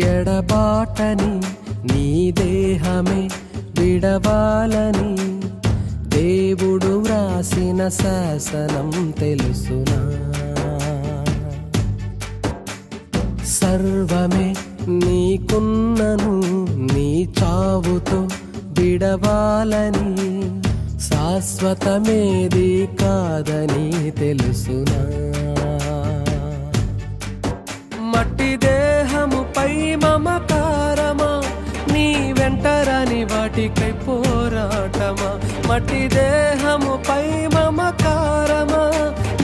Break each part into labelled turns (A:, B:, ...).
A: ఎడబాటని నీ దేహమే విడవాలని దేవుడు వ్రాసిన శాసనం తెలుసునా? సర్వమే నీకున్నను నీ చావుతో విడవాలని శాశ్వతమేది కాదని తెలుసునా? మట్టి దేహముపై మమకారమా, నీ వెంటరాని వాటికై పోరాటమా? మట్టి దేహముపై మమకారమా,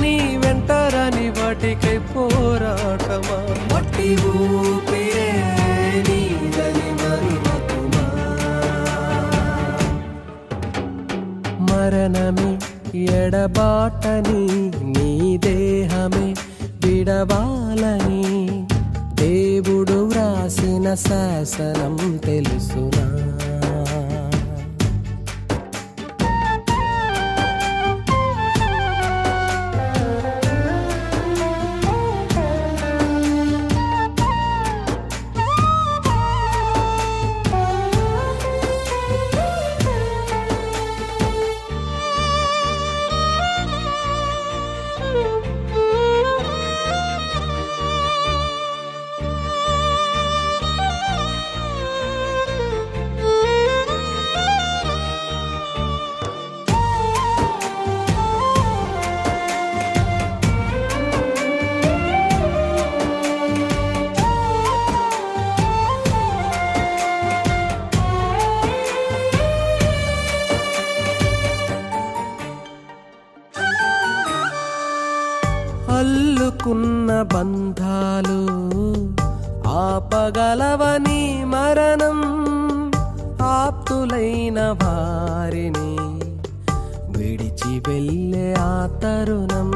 A: నీ వెంటరాని వాటికై పోరాటమా? మట్టి ఊపిరే నీదని మరువకుమా. మరణమే ఎడబాటని నీ దేహమే విడవాలని దేవుడు వ్రాసిన శాసనం తెలుసునా? అల్లుకున్న బంధాలు ఆపగలవని మరణం, ఆప్తులైన వారిని విడిచి వెళ్ళే ఆ తరుణం.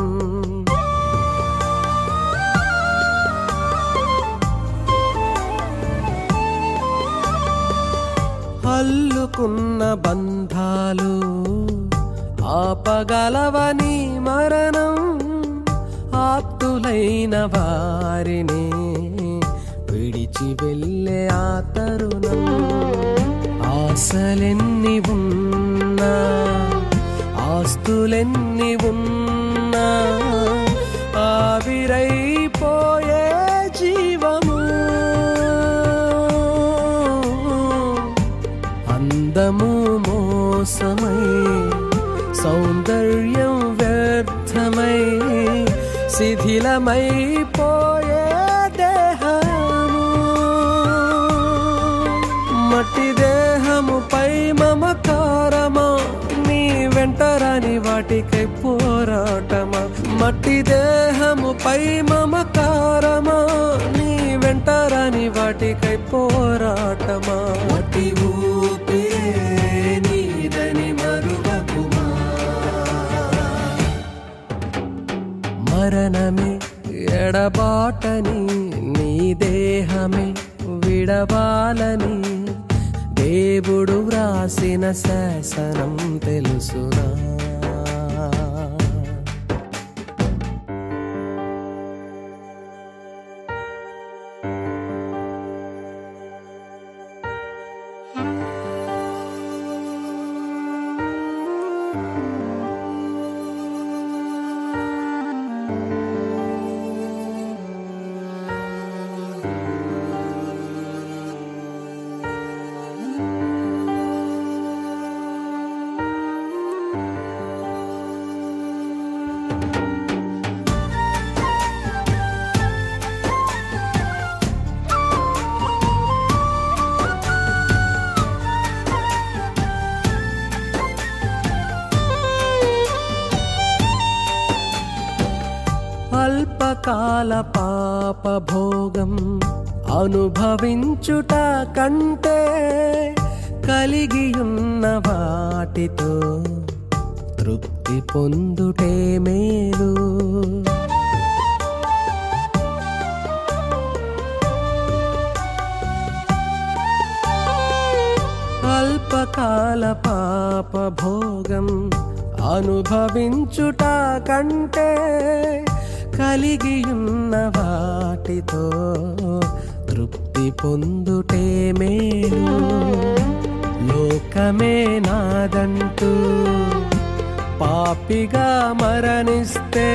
A: అల్లుకున్న బంధాలు ఆపగలవని మరణం, ఆప్తులైన వారిని విడిచి వెళ్ళే ఆ తరుణం. ఆశలెన్ని ఉన్నా, ఆస్తులెన్ని ఉన్నా, ఆవిరైపోయే జీవము. అందము మోసమై, సౌందర్యం వ్యర్థమై, శిథిలమైపోయే దేహము. మట్టి దేహముపై మమకారమా, నీ వెంటరాని వాటికై పోరాటమా? మట్టి దేహముపై మమకారమా, నీ వెంటరాని వాటికై పోరాటమా? మట్టి ఊపిరే నీదని మరువకుమా. మరణమే ఎడబాటని నీ దేహమే విడవాలని దేవుడు వ్రాసిన శాసనం తెలుసునా? అల్పకాల పాప భోగం అనుభవించుట కంటే కలిగియున్న వాటితో తృప్తి పొందుటే మేలు. అల్పకాల పాప భోగం అనుభవించుట కంటే కలిగియున్న వాటితో తృప్తి తృప్తి పొందుటే మేలు. లోకమే నాదంటూ పాపిగా మరణిస్తే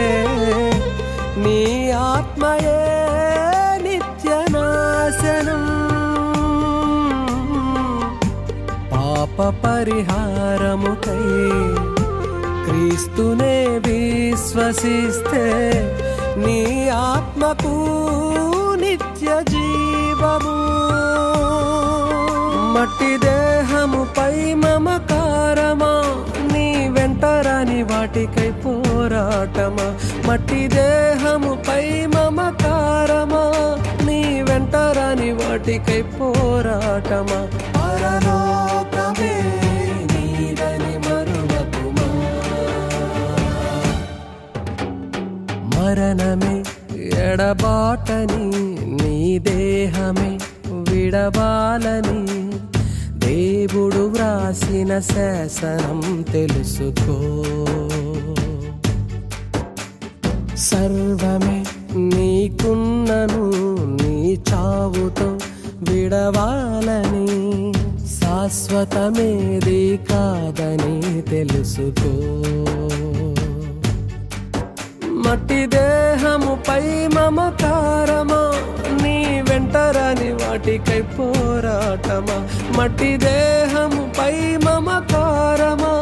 A: నీ ఆత్మయే నిత్యనాశనం. పాప పరిహారముకై క్రీస్తునే విశ్వసిస్తే నీ ఆత్మకు నిత్య జీవము. మట్టి దేహముపై మమకారమా, నీ వెంటరాని వాటికై పోరాటమా. మట్టి దేహముపై మమకారమా, నీ వెంటరాని వాటికై పోరాటమా. పరలోకమే నీదని మరువకుమా. మరణమే ఎడబాటని, నీ దేహమే విడవాలని దేవుడు వ్రాసిన శాసనం తెలుసుకో. సర్వమే నీకున్నను నీ చావుతో విడవాలని, శాశ్వతమేది కాదని తెలుసుకో. మట్టి దేహముపై మమకారమా, నీ వెంటరాని వాటికై పోరాటమా. మట్టి దేహముపై మమకారమా,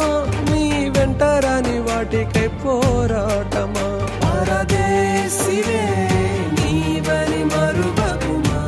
A: నీ వెంటరాని వాటికై పోరాటమా. పరదేశివే నీవని మరువకుమా.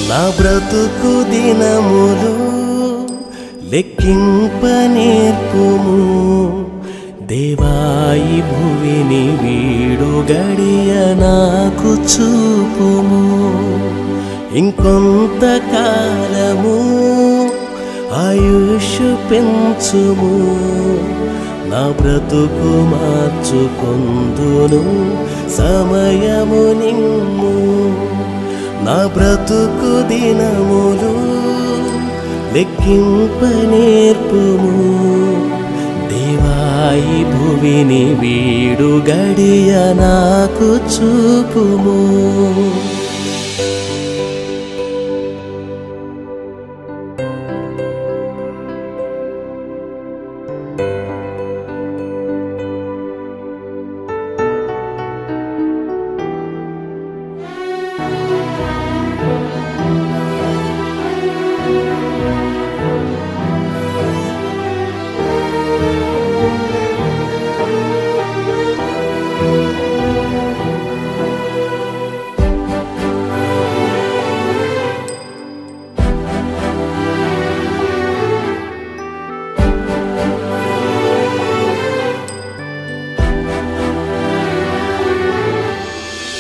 A: నా బ్రతుకు దినములు లెక్కింప నేర్పుము దేవాయి భువిని వీడు గడియ నాకు చూపుము ఇంకొంత కాలము ఆయుష్ పెంచుము నా బ్రతుకు మార్చుకొందును సమయము నిమ్ము నా బ్రతుకు దినములు లెక్కింప నేర్పుము దేవాయి భువిని వీడు గడియ నాకు చూపుము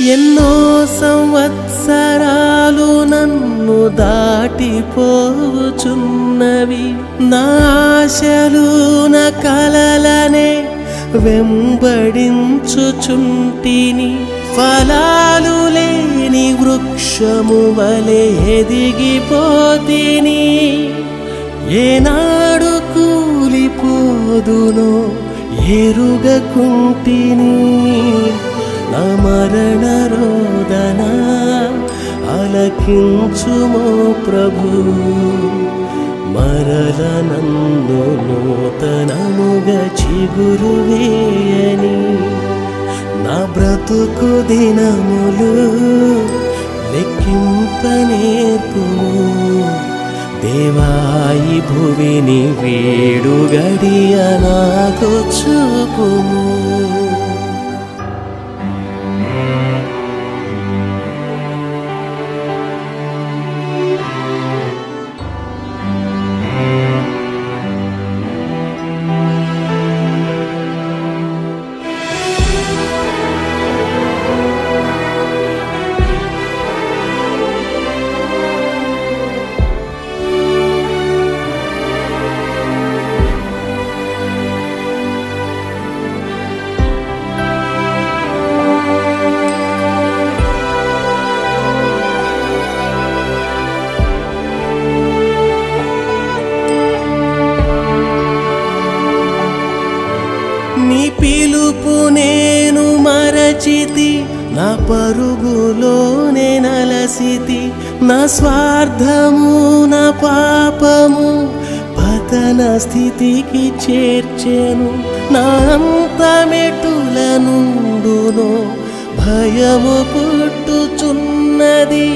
A: ఎన్నో సంవత్సరాలు నన్ను దాటిపోచున్నవి నా ఆశలు నా కలలనే వెంబడించుచుంటిని ఫలాలు లేని వృక్షము వలె ఎదిగిపోతిని ఏనాడు కూలిపోదునో ఎరుగకుంటిని నా మరణ రోదన ఆలకించుమో ప్రభు మరల నన్ను నూతనముగా చిగురు వేయని నా బ్రతుకు దినములు లెక్కింపనేర్పుము దేవాయి భువిని వీడు గడియ నాకు చూపుము నీ పిలుపు నేను మరచితి నా పరుగులోనే నలసితి నా స్వార్థము నా పాపము పతన స్థితికి చేర్చెను నా అంతమెటుల నుండునో భయము పుట్టుచున్నది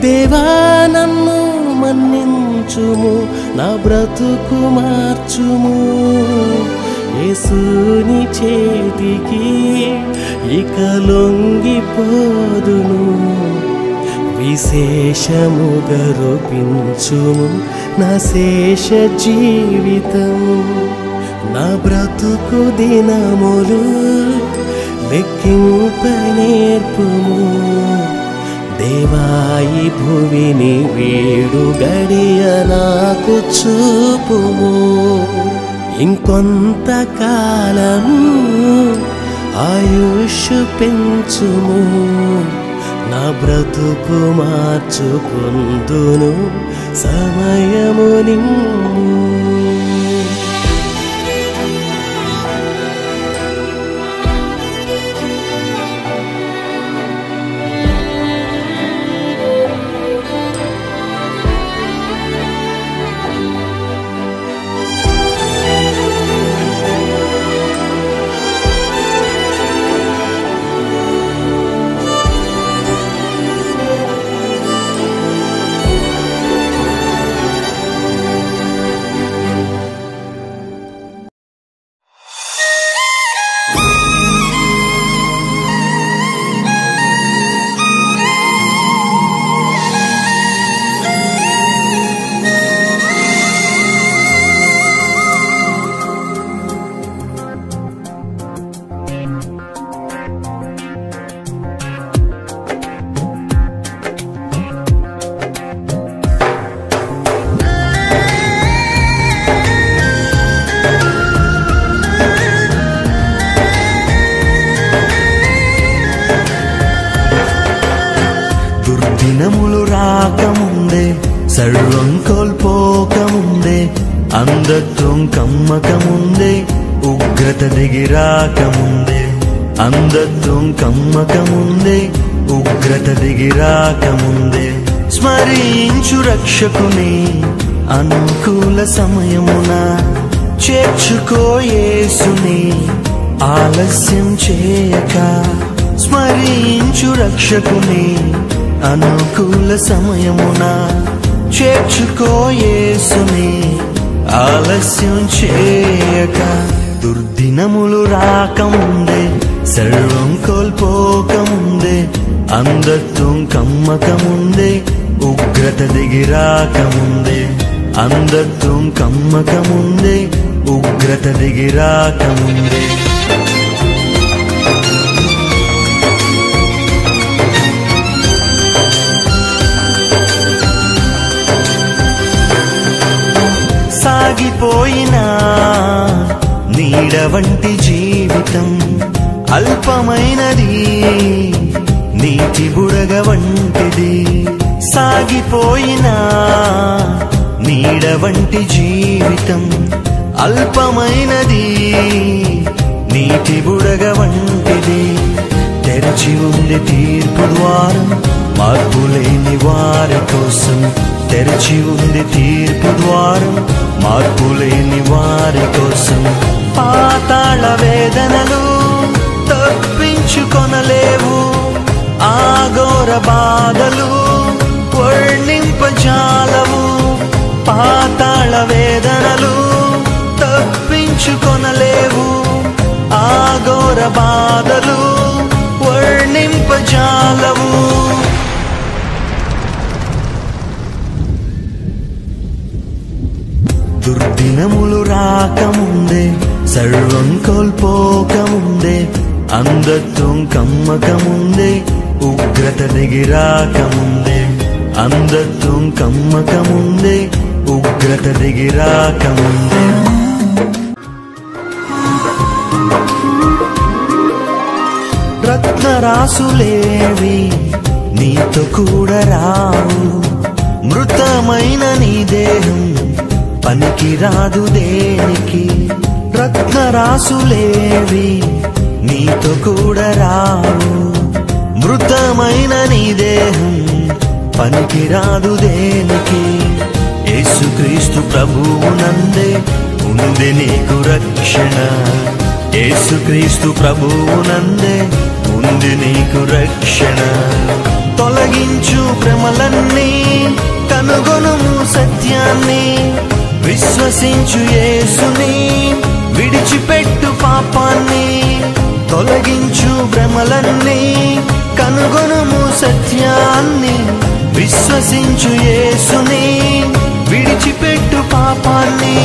A: దేవా నన్ను మన్నించుము నా బ్రతుకు మార్చుము యేసుని చేతికి ఇక లొంగిపోదును విశేషముగా రూపించుము నా శేష జీవితం నా బ్రతుకు దినములు లెక్కింపనేర్పుము దేవాయి భువిని వీడు గడియ నాకు చూపుము ఇంకొంతకాలము ఆయుష్ పెంచుము నా బ్రతుకు మార్చుకుందును సమయము నిమ్ము
B: దినములు రాకముందే సర్వం కోల్పోకముందే అంధత్వం కమ్మకముందే ఉగ్రత దిగిరాకముందే అంధత్వం కమ్మకముందే ఉగ్రత దిగిరాకముందే స్మరించు రక్షకుని అనుకూల సమయమున చేర్చుకో యేసుని ఆలస్యం చేయక స్మరించు రక్షకుని అనుకూల సమయమున చేర్చుకో యేసుని ఆలస్యం చేయక దుర్దినములు రాకముందే సర్వం కోల్పోకముందే అంధత్వం కమ్మకముందే ఉగ్రత దిగిరాకముందే అంధత్వం కమ్మకముందే ఉగ్రత దిగిరాకముందే సాగిపోయినా నీడ వంటి జీవితం అల్పమైనది నీటి బుడగ వంటిది సాగిపోయినా నీడ వంటి జీవితం అల్పమైనది నీటి బుడగ వంటిది తెరచి ఉంది తీర్పు ద్వారం మార్పులేని వారి కోసం తెరిచి ఉంది తీర్పు ద్వారం, మార్పులేని వారి కోసం. పాతాళ వేదనలు తప్పించుకొనలేవు, ఆఘోర బాధలు వర్ణింపజాలవు. పాతాళ వేదనలు తప్పించుకొనలేవు, ఆఘోర బాధలు వర్ణింపజాలవు. దుర్దినములు రాకముందే, సర్వం కోల్పోకముందే, అంధత్వం కమ్మకముందే, ఉగ్రత దిగిరాకముందే. అంధత్వం కమ్మకముందే, ఉగ్రత దిగిరాకముందే. రత్నరాసులేవి నీతో కూడా రావు, మృతమైన నీ దేహం పనికిరాదు దేనికి. రత్నరాసులేవి నీతో కూడా రావు, మృతమైన నీ దేహం పనికిరాదు దేనికి. యేసుక్రీస్తు ప్రభువునందే ఉంది నీకు రక్షణ, యేసుక్రీస్తు ప్రభువునందే ఉంది నీకు రక్షణ. తొలగించు భ్రమలన్నీ, కనుగొనుము సత్యాన్ని, విశ్వసించు యేసుని, విడిచిపెట్టు పాపాన్ని. తొలగించు భ్రమలన్నీ, కనుగొనుము సత్యాన్ని, విశ్వసించు యేసుని, విడిచిపెట్టు పాపాన్ని.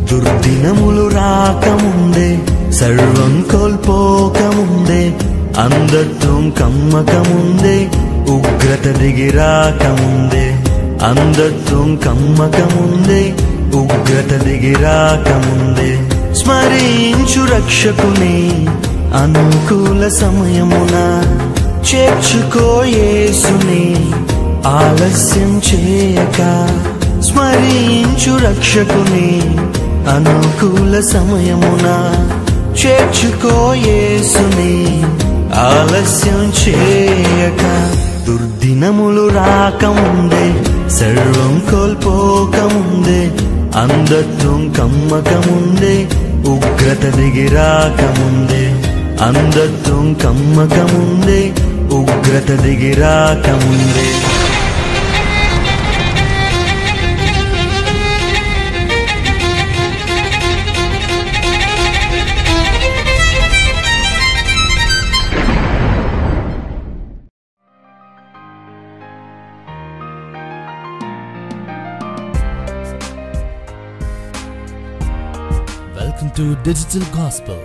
B: దుర్దినములు రాకముందే, సర్వం కోల్పోకముందే, అంధత్వం కమ్మకముందే, ఉగ్రత దిగిరాకముందే. అంధత్వం కమ్మకముందే, ఉగ్రత దిగిరాకముందే. స్మరించు రక్షకుని అనుకూల సమయమున, చేర్చుకో యేసుని ఆలస్యం చేయక. స్మరించు రక్షకుని అనుకూల సమయమున, చేర్చుకో యేసుని ఆలస్యం చేయక. దుర్దినములు రాకముందే, సర్వం కోల్పోకముందే, అంధత్వం కమ్మకముందే, ఉగ్రత దిగిరాకముందే. అంధత్వం కమ్మకముందే, ఉగ్రత దిగిరాకముందే.
C: Welcome to Digital Gospel.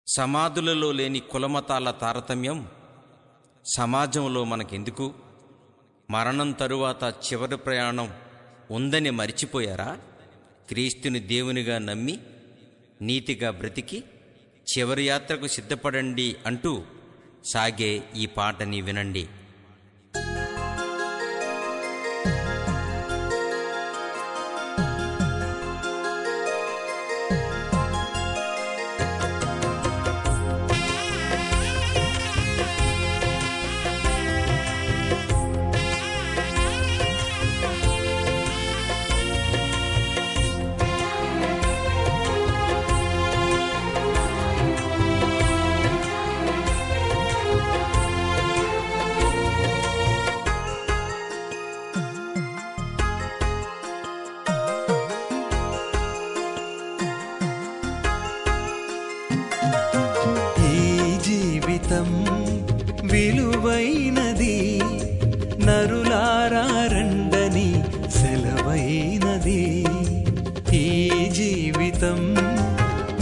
D: సమాధులలో లేని కులమతాల తారతమ్యం సమాజంలో మనకెందుకు? మరణం తరువాత చివరి ప్రయాణం ఉందని మరిచిపోయారా? క్రీస్తుని దేవునిగా నమ్మి నీతిగా బ్రతికి చివరి యాత్రకు సిద్ధపడండి అంటూ సాగే ఈ పాటని వినండి.
B: విలువైనది, నరులారా రండని సెలవైనది. ఈ జీవితం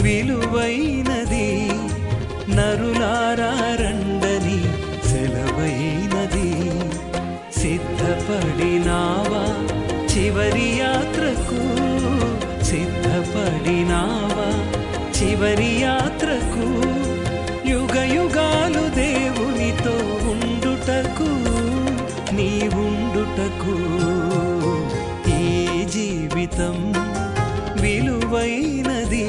B: విలువైనది, నరులారా రండని సెలవైనది. సిద్ధపడినావా చివరి యాత్రకు, సిద్ధపడినావా చివరి యాత్రకు. యుగ యుగాలు దేవునితో ఉండుటకు, నీవుండుటకు. ఈ జీవితం విలువైనది,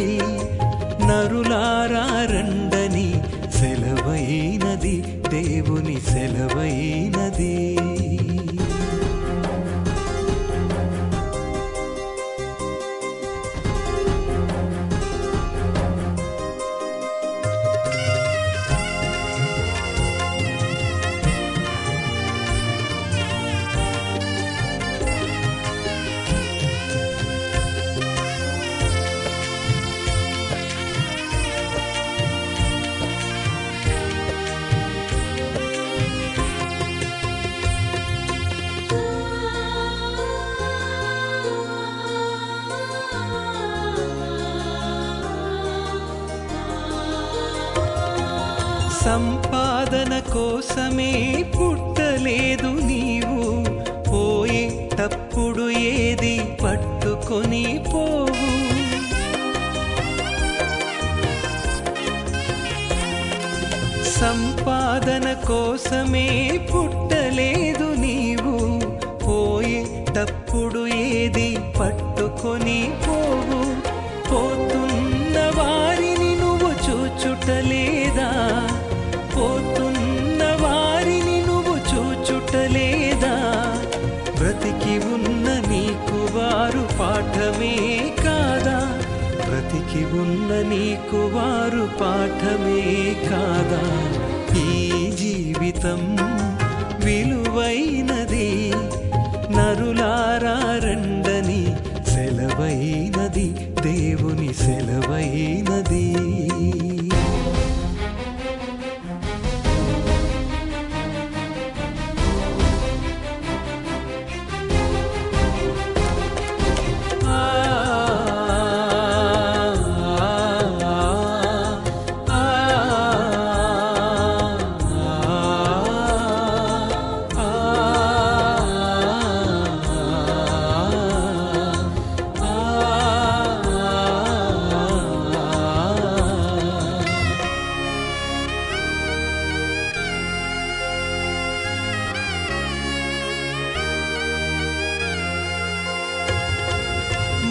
B: సంపాదన కోసమే పుట్టలేదు నీవు, పోయేటప్పుడు ఏది పట్టుకొని పోవు. సంపాదన కోసమే పుట్టలేదు నీవు, పోయేటప్పుడు ఏది పట్టుకొని పోవు. పోతున్న వారిని నువ్వు చూచుటలేదా, పోతున్న వారిని నువ్వు చూచుటలేదా. బ్రతికి ఉన్న నీకు వారు పాఠమే కాదా, బ్రతికి ఉన్న నీకు వారు పాఠమే కాదా. ఈ జీవితం విలువైనది, నరులారా రండని సెలవైనది, దేవుని సెలవైనది.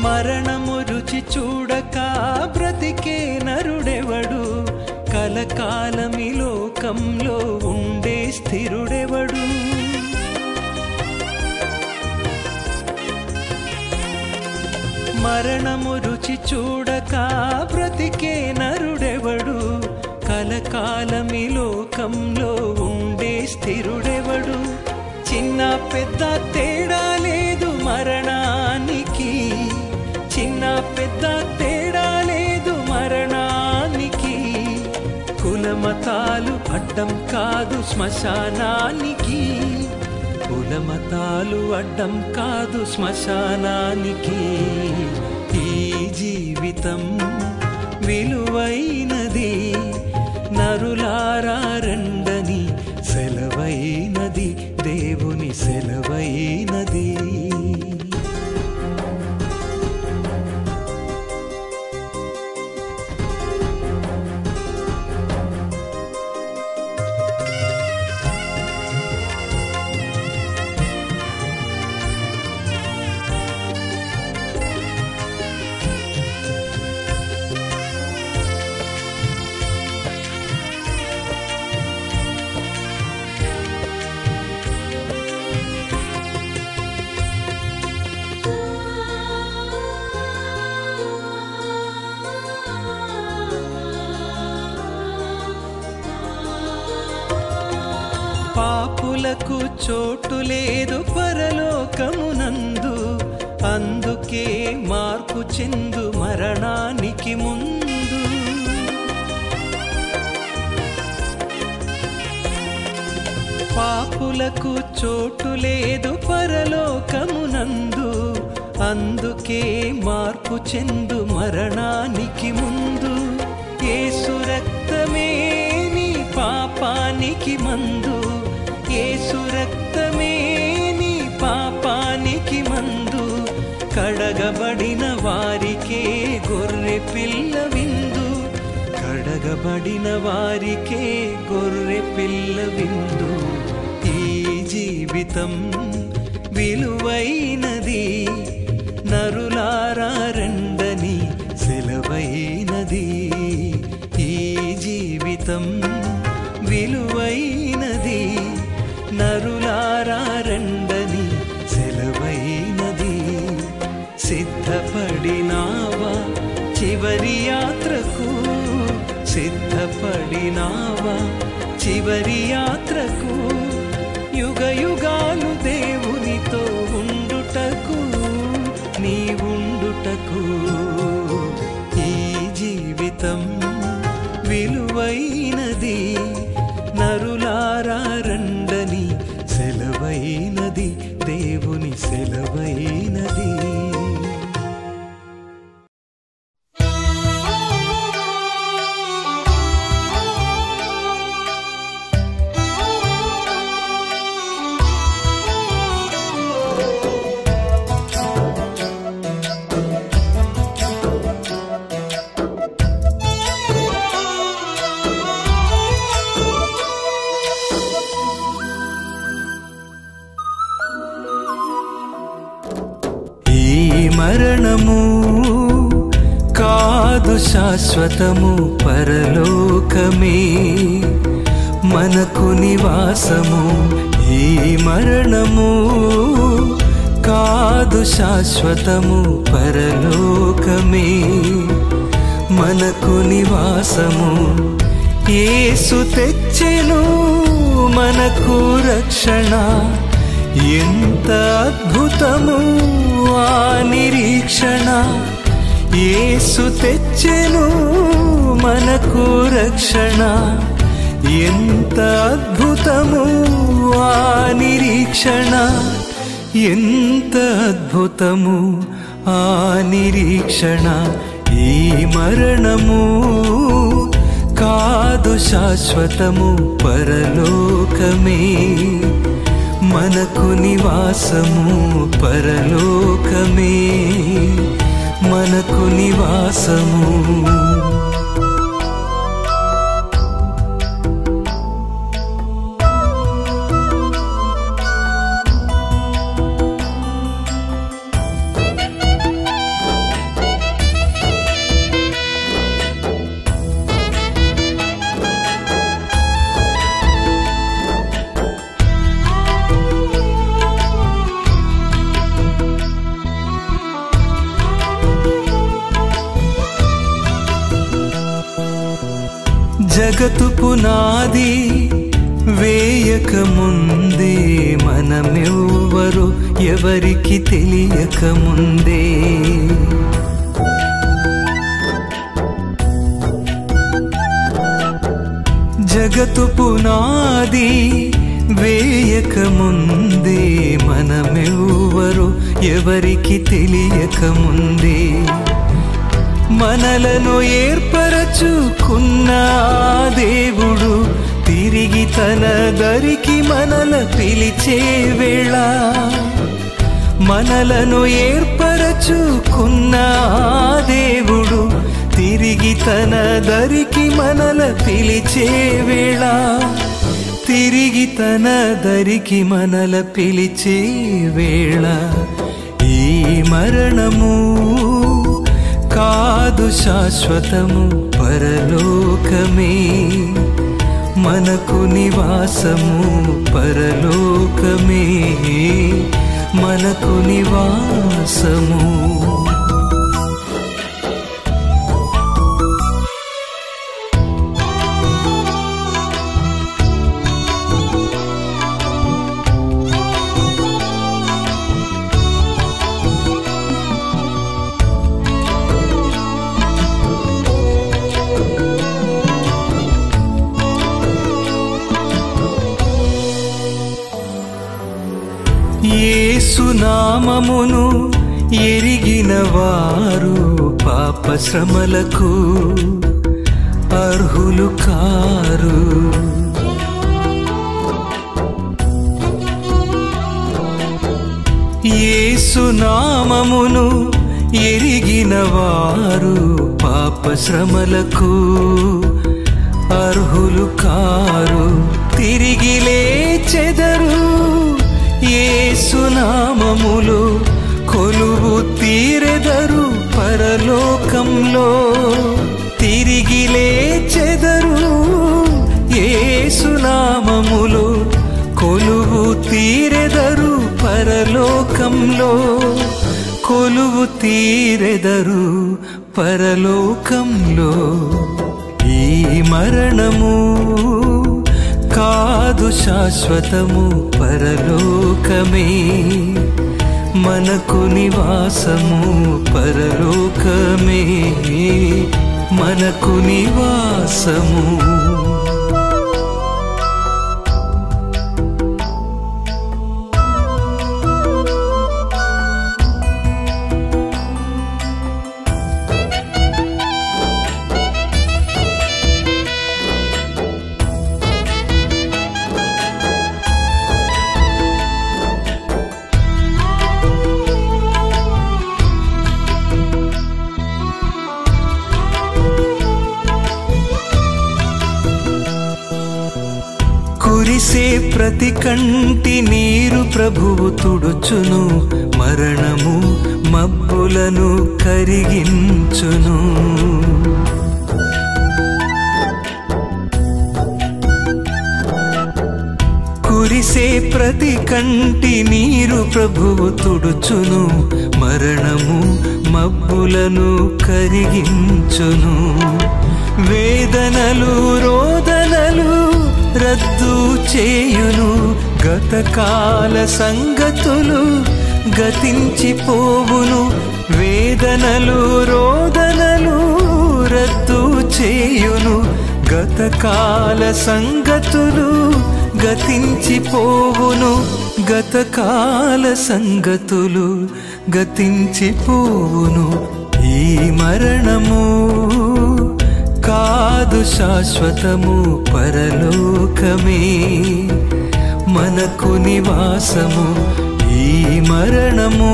B: మరణము రుచి చూడక బ్రతికే నరుడెవడు, కలకాలమి లోకంలో ఉండే స్థిరుడెవడు. మరణము రుచి చూడక బ్రతికే నరుడెవడు, కలకాలమి లోకంలో ఉండే స్థిరుడెవడు. చిన్న పెద్ద తేడా లేదు మరణానికి, చిన్న పెద్ద తేడా లేదు మరణానికి. కులమతాలు అడ్డం కాదు శ్మశానానికి, కులమతాలు అడ్డం కాదు శ్మశానానికి. ఈ జీవితం విలువైనది, నరులారా రండని సెలవైనది, దేవుని సెలవైనది. పాపులకు చోటు లేదు పరలోకమునందు, అందుకే మార్పు చెందు మరణానికి ముందు. పాపులకు చోటు లేదు పరలోకమునందు, అందుకే మార్పు చెందు మరణానికి ముందు. యేసు రక్తమే నీ పాపానికి మందు, యేసు రక్తమే నీ పాపానికి మందు. కడగబడిన వారికే గొర్రె పిల్ల విందు, కడగబడిన వారికే గొర్రె పిల్ల విందు. ఈ జీవితం విలువైనది, నరులారా రండని సెలవైనది. ఈ జీవితం విలువైనది, నరులారా రండని సెలవైనది. సిద్ధపడినావా చివరి యాత్రకు, సిద్ధపడినావా చివరి యాత్రకు. యుగ యుగాలు దేవునితో ఉండుటకు, నీ ఉండుటకు. ఈ జీవితం విలువైనది, నరులారా రండని సెలవైనది, దేవుని సెలవైనది. మరణము కాదు శాశ్వతము, పరలోకమే మనకు నివాసము. ఈ మరణము కాదు శాశ్వతము, పరలోకమే మనకు నివాసము. యేసు తెచ్చెను మనకు రక్షణ, ఎంత అద్భుతము ఆ నిరీక్షణ. యేసు తెచ్చెను మనకు రక్షణ, ఎంత అద్భుతము ఆ నిరీక్షణ. ఎంత అద్భుతము ఆ నిరీక్షణ. ఈ మరణము కాదు శాశ్వతము, పరలోకమే మనకు నివాసము. పరలోకమే మనకు నివాసము. జగతు పునాది వేయక ముందే, మనమెవ్వరు ఎవరికి తెలియక ముందే, జగతు పునాది వేయక ముందే, మనమెవ్వరు ఎవరికి తెలియక ముందే, మనలను ఏర్పరచుకున్న దేవుడు తిరిగి తన దరికి మనల పిలిచే వేళ. మనలను ఏర్పరచుకున్న దేవుడు తిరిగి తన దరికి మనల పిలిచే వేళ. తిరిగి తన దరికి మనల పిలిచే వేళ. ఈ మరణము కాదు శాశ్వతము, పరలోకమే మనకు నివాసము. పరలోకమే మనకు నివాసము. యేసు నామమును ఎరిగిన వారు పాప శ్రమలకు అర్హులు కారు. యేసు నామమును ఎరిగిన వారు పాప శ్రమలకు అర్హులు కారు. తిరిగి లేచెదరు యేసు నామములో, కొలువు తీరెదరు పరలోకంలో. తిరిగి లేచెదరు యేసు నామములో, కొలువు తీరెదరు పరలోకంలో. కొలువు తీరెదరు పరలోకంలో. ఈ మరణము కాదు శాశ్వతము, పరలోకమే మనకు నివాసము. పరలోకమే మనకు నివాసము. కురిసే ప్రతి కంటి నీరు ప్రభువు తుడుచును. మరణము మబ్బులను కరిగించును. కురిసే ప్రతి కంటి నీరు ప్రభువు తుడుచును. మరణము మబ్బులను కరిగించును. వేదనలు రోదనలు రద్దు చేయును. గతకాల సంగతులు గతించిపోవును. వేదనలు రోదనలు రద్దు చేయును. గతకాల సంగతులు గతించిపోవును. గతకాల సంగతులు గతించిపోవును. ఈ మరణము కాదు శాశ్వతము, పరలోకమే మనకు నివాసము. ఈ మరణము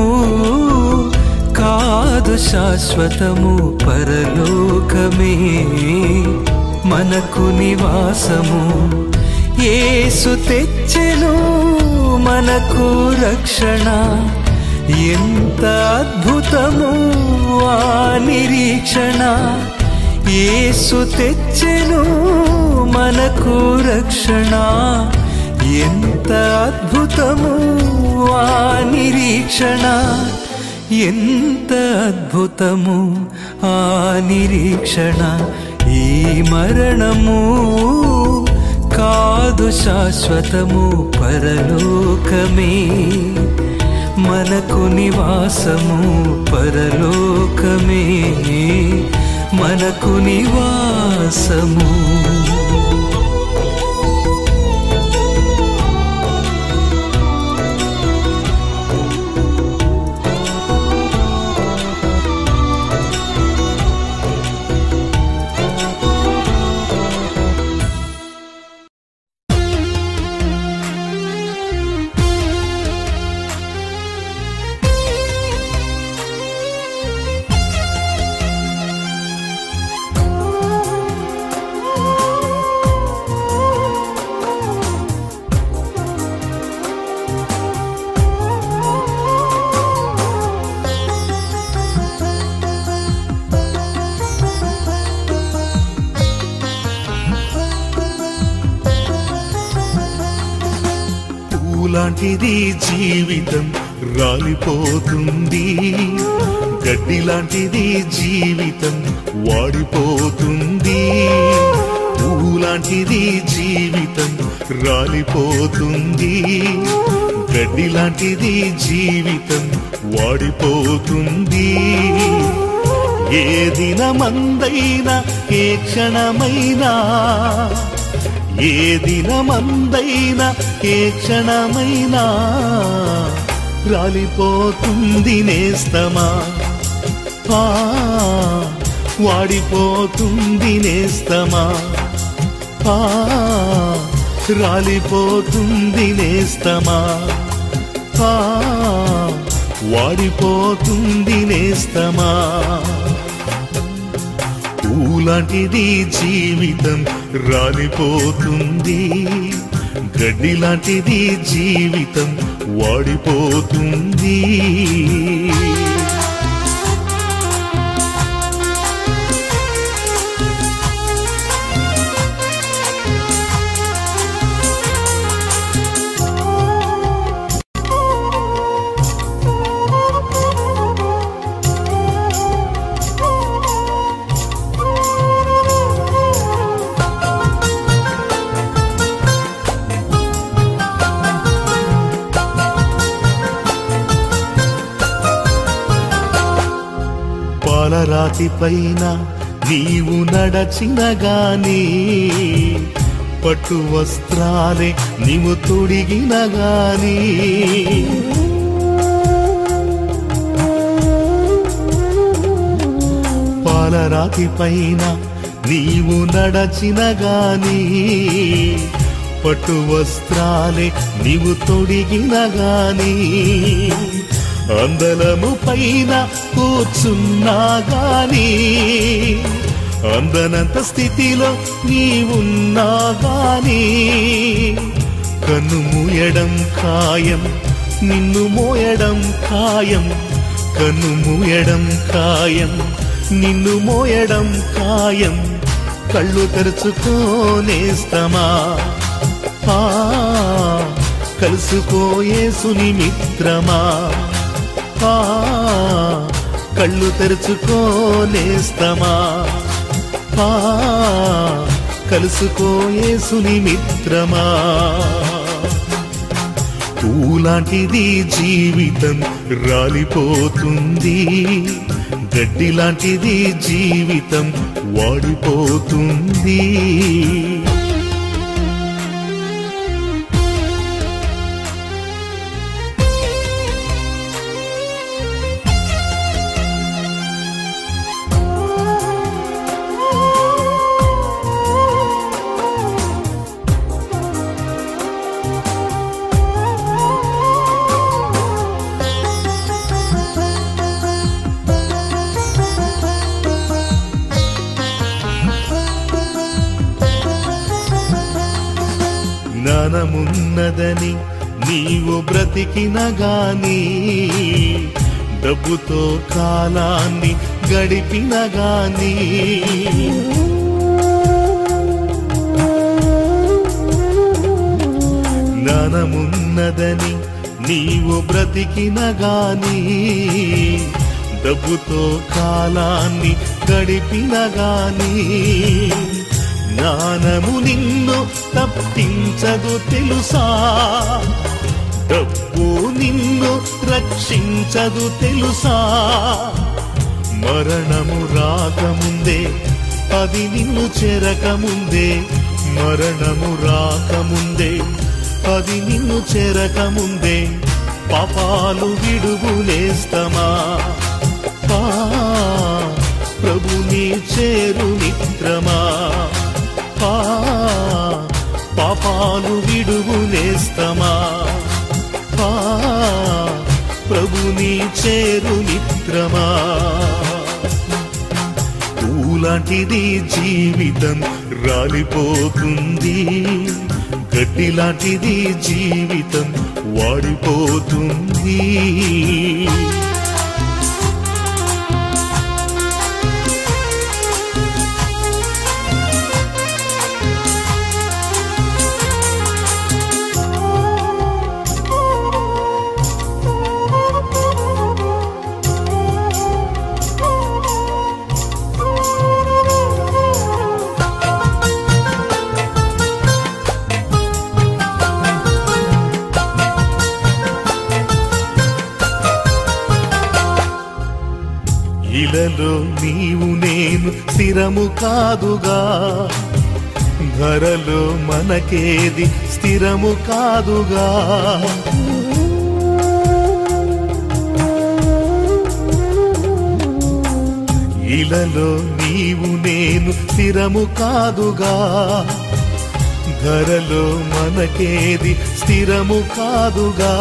B: కాదు శాశ్వతము, పరలోకమే మనకు నివాసము. యేసు తెచ్చెను మనకు రక్షణ. ఎంత అద్భుతము ఆ నిరీక్షణ. యేసు తెచ్చెను మనకు రక్షణ. ఎంత అద్భుతము ఆ నిరీక్షణ. ఎంత అద్భుతము ఆ నిరీక్షణ. ఈ మరణము కాదు శాశ్వతము, పరలోకమే మనకు నివాసము. పరలోకమే మనకు నివాసము.
E: లాంటిది జీవితం రాలిపోతుంది. గడ్డి లాంటిది జీవితం వాడిపోతుంది. పూలాంటిది జీవితం రాలిపోతుంది. గడ్డి లాంటిది జీవితం వాడిపోతుంది. ఏ దినమందైనా ఏ క్షణమైనా, ఏ దినమందైనా ఏ క్షణమైనా రాలిపోతుంది నేస్తమా. వాడిపోతుంది నేస్తమా. రాలిపోతుంది నేస్తమా. వాడిపోతుంది నేస్తమా. పూలాంటిది జీవితం రాలిపోతుంది. గడ్డి లాంటిది జీవితం వాడిపోతుంది. పాలరాతి పైన నీవు నడచిన గాని, పట్టు వస్త్రాలే నీవు తొడిగిన గాని, పాలరాతి పైన నీవు నడచిన గాని, పట్టు వస్త్రాలే నీవు తొడిగిన గాని, అందలము పైన కూర్చున్నా గాని, అందనంత స్థితిలో నీవున్నా గాని, కన్ను మూయడం ఖాయం, నిన్ను మోయడం ఖాయం, కన్ను మూయడం ఖాయం, నిన్ను మోయడం ఖాయం. కళ్ళు తెరుచుకోనేస్తమా, కలుసుకో యేసుని మిత్రమా. కళ్ళు తెరుచుకోనేస్తమా, కలుసుకో యేసుని మిత్రమా. పూలాంటిది జీవితం రాలిపోతుంది, గడ్డి లాంటిది జీవితం వాడిపోతుంది. జ్ఞానమున్నదని నీవు బ్రతికిన గాని, డబ్బుతో కాలాన్ని గడిపిన గాని, జ్ఞానమున్నదని నీవు బ్రతికిన గాని, డబ్బుతో కాలాన్ని గడిపిన గాని, జ్ఞానము నిన్ను తప్పించదు తెలుసా, డబ్బు నిన్ను రక్షించదు తెలుసా. మరణము రాకముందే అది నిన్ను చేరకముందే, మరణము రాకముందే అది నిన్ను చేరకముందే పాపాలు విడుగులేస్తమా. ప్రభుని చేరు మిత్రమా, పాపాలు విడుగులేస్తమా. ప్రభుని చేరు మిత్రమా. పూలాంటిది జీవితం రాలిపోతుంది, గడ్డి లాంటిది జీవితం వాడిపోతుంది. ఇలలో నీవు నేను స్థిరము కాదుగా, ధరలో మనకేది స్థిరము కాదుగా. ఇలలో నీవు నేను స్థిరము కాదుగా, ధరలో మనకేది స్థిరము కాదుగా.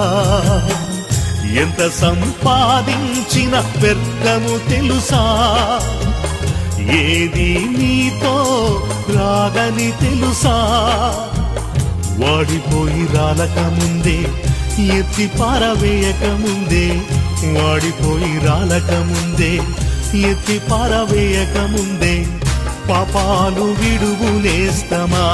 E: ఎంత సంపాదించిన వ్యర్థము తెలుసా, ఏది నీతో రాదని తెలుసా. వాడిపోయి రాలకముందే, ఎత్తి పారవేయకముందే, వాడిపోయి రాలకముందే, ఎత్తి పారవేయకముందే పాపాలు విడుగులేస్తమా.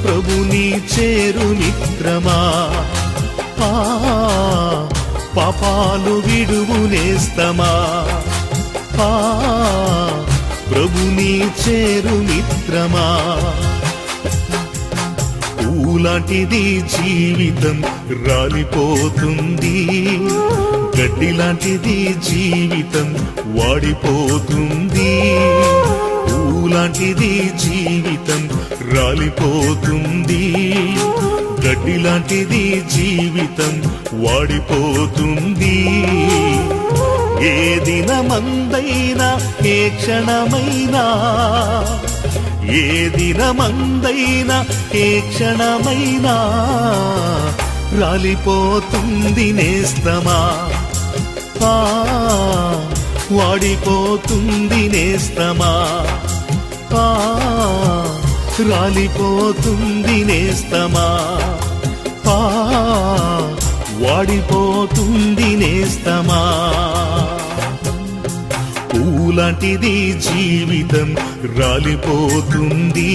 E: ప్రభుని చేరు మిత్రమా, పాపాలు విడుగులేస్తమా. ప్రభుని చేరు మిత్రమా. పూలాంటిది జీవితం రాలిపోతుంది, గడ్డి లాంటిది జీవితం వాడిపోతుంది. పూలాంటిది జీవితం రాలిపోతుంది, గడ్డి లాంటిది జీవితం వాడిపోతుంది. ఏ దినమందైనా ఏ క్షణమైనా, ఏ దినమందైనా ఏ క్షణమైనా రాలిపోతుంది నేస్తమా. వాడిపోతుంది నేస్తమా, రాలిపోతుంది నేస్తమా. వాడిపోతుంది నేస్తమా. పూలాంటిది జీవితం రాలిపోతుంది,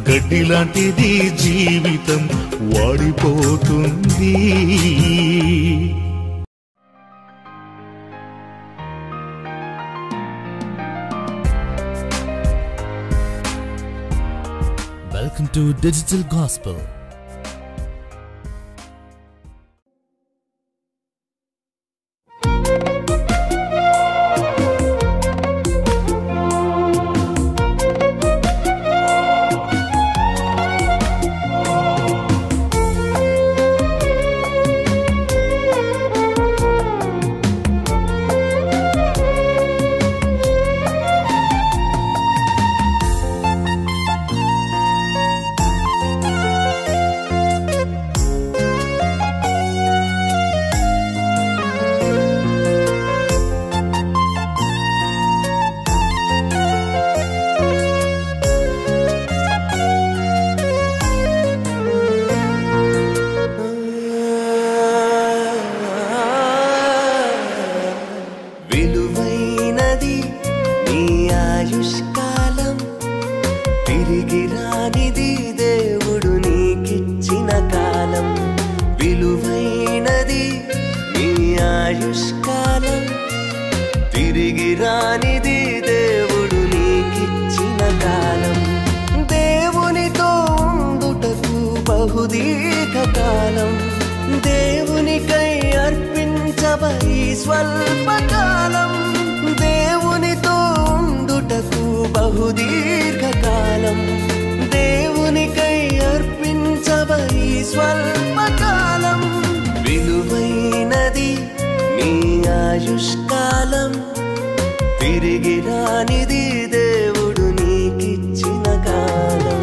E: గడ్డి లాంటిది జీవితం వాడిపోతుంది.
C: Welcome to Digital Gospel.
A: బహుదీర్ఘకాలం దేవునికై అర్పించవ ఈ స్వల్పకాలం. దేవునితో ఉండుటకు బహుదీర్ఘకాలం దేవునికై అర్పించవ ఈ స్వల్పకాలం. విలువైనది నీ ఆయుష్కాలం, తిరిగి రానిది దేవుడు నీకిచ్చిన కాలం.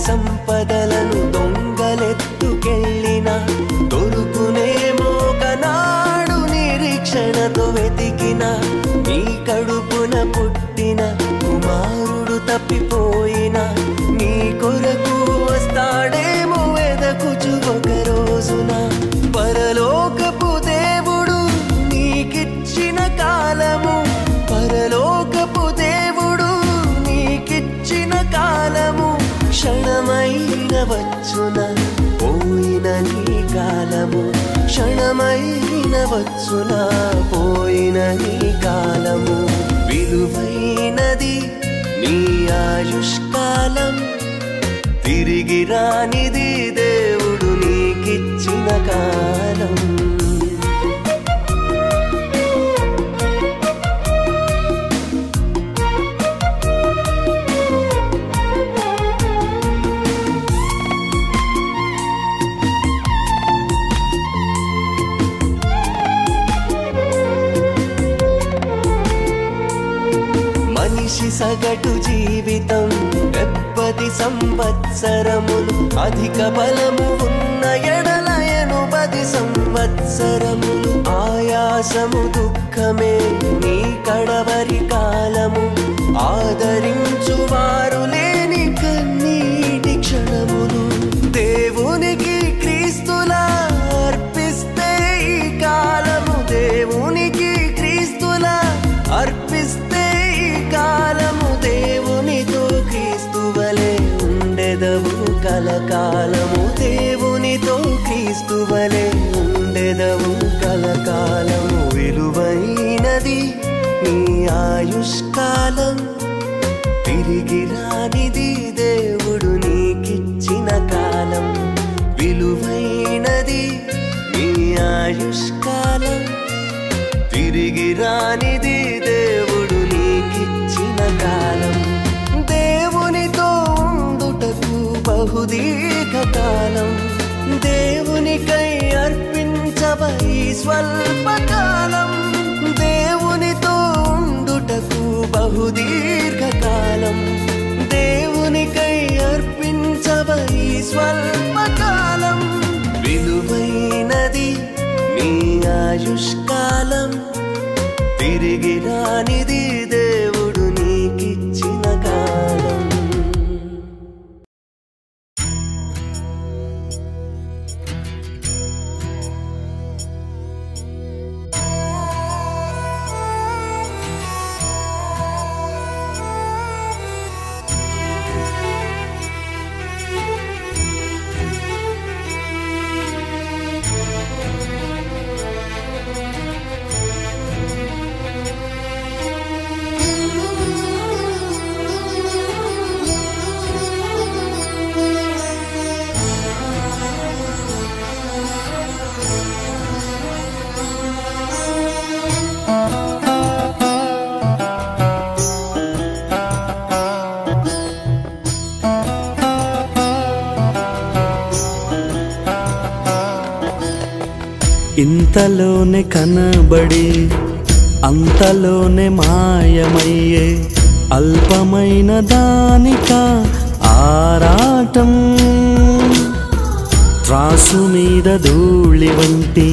A: సంపదలను దొంగలెత్తుకెళ్ళిన దొరుకునేమో కనాడు నిరీక్షణతో వెతికిన నీ కడుపున పుట్టిన కుమారుడు తప్పిపోయిన నీ కొరకు వస్తాడేమో వెదకుచు ఒక రోజున. పరలోకపు దేవుడు నీకిచ్చిన కాలము, పరలోకపు దేవుడు నీకిచ్చిన కాలము క్షణమైన వచ్చున పోయిన నీ కాలము, క్షణమైన వచ్చున పోయిన నీ కాలము. విలువైనది నీ ఆయుష్కాలం, తిరిగి రానిది దేవుడు నీకిచ్చిన కాలం. మనిషి సగటు జీవితం 70 సంవత్సరములు, అధిక బలము ఉన్న ఎడల 80 సంవత్సరములు. ఆయాసము దుఃఖమే నీ కడవరి కాలము, ఆదరించువారు లేని కన్నీటి క్షణములు. దేవునికి క్రీస్తులా అర్పిస్తే ఈ కాలము, దేవునికి క్రీస్తులా అర్పిస్తే ఈ కాలము. దేవునితో క్రీస్తువలే ఉండెదవు కలకాలము, దేవునితో క్రీస్తువలే ఉండెదవు కలకాలము. విలువైనది నీ ఆయుష్కాలం, తిరిగి రానిది దేవుడు నీకిచ్చిన కాలం. విలువైనది నీ ఆయుష్కాలం, తిరిగి రానిది దేవుడు నీకిచ్చిన కాలం. దేవునితో ఉండుటకు బహుదీర్ఘకాలం దేవునికై అర్పించవై స్వల్పకాలం దేవునితో ఉండుటకు బహుదీర్ఘకాలం దేవునికై అర్పించవై స్వల్పకాలం విలువైనది నీ ఆయుష్కాలం తిరిగి రానిది దేవుడు నీకిచ్చిన కాలం.
B: ఇంతలోనే కనబడి అంతలోనే మాయమయ్యే అల్పమైన దానిక ఆరాటం త్రాసు మీద ధూళి వంటి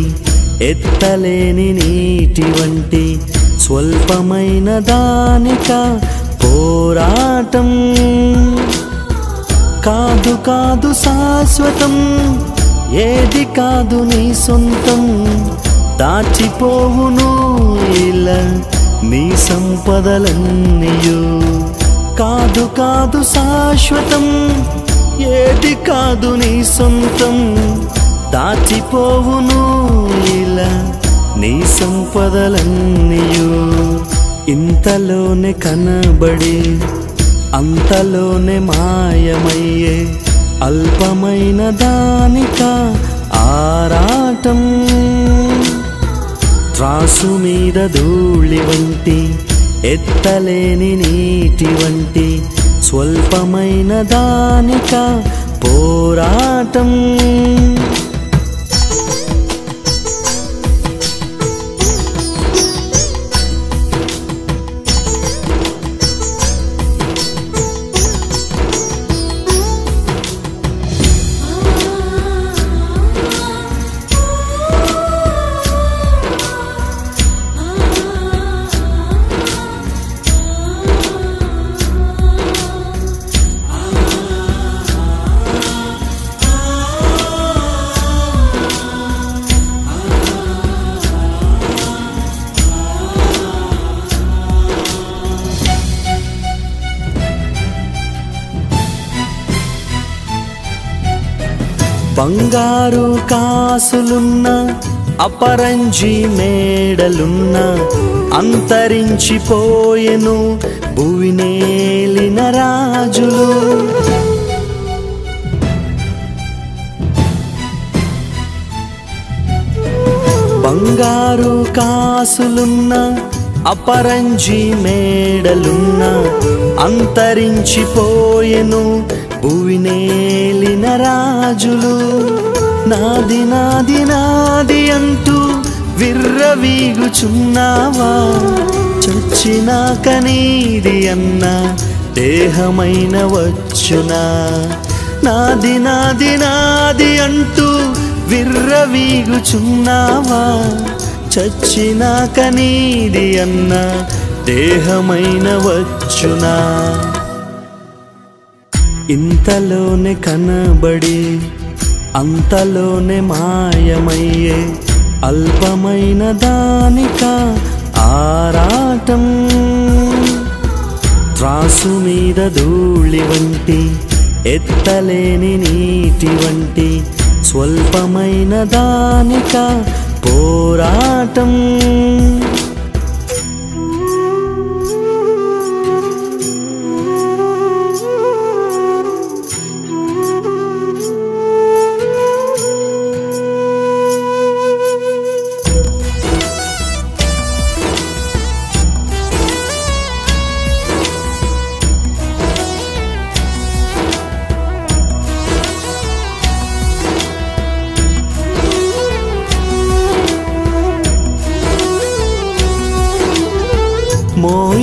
B: ఎత్తలేని నీటి వంటి స్వల్పమైన దానిక పోరాటం కాదు కాదు శాశ్వతం ఏది కాదు నీ సొంతం దాచిపోవును ఇలా నీ సంపదలన్నీయు కాదు కాదు శాశ్వతం ఏది కాదు నీ సొంతం దాచిపోవును ఇలా నీ సంపదలన్నీయు ఇంతలోనే కనబడి అంతలోనే మాయమయ్యే అల్పమైన దానిక ఆరాటం త్రాసు మీద ధూళి వంటి ఎత్తలేని నీటి వంటి స్వల్పమైన దానిక పోరాటం బంగారు కాసులున్న అపరంజి మేడలున్న అంతరించిపోయెను భువినేలిన రాజులు బంగారు కాసులున్న అపరంజి మేడలున్న అంతరించిపోయెను భువినేలిన రాజులు నాది నాది నాది అంటూ విర్రవీగుచున్నావా చచ్చినాక నీది అన్న దేహమైన వచ్చునా నాది నాది నాది అంటూ విర్రవీగుచున్నావా చచ్చినాక నీది అన్న దేహమైన వచ్చునా ఇంతలోనే కనబడి అంతలోనే మాయమయ్యే అల్పమైన దానిక ఆరాటం త్రాసు మీద ధూళి వంటి ఎత్తలేని నీటి వంటి స్వల్పమైన దానిక పోరాటం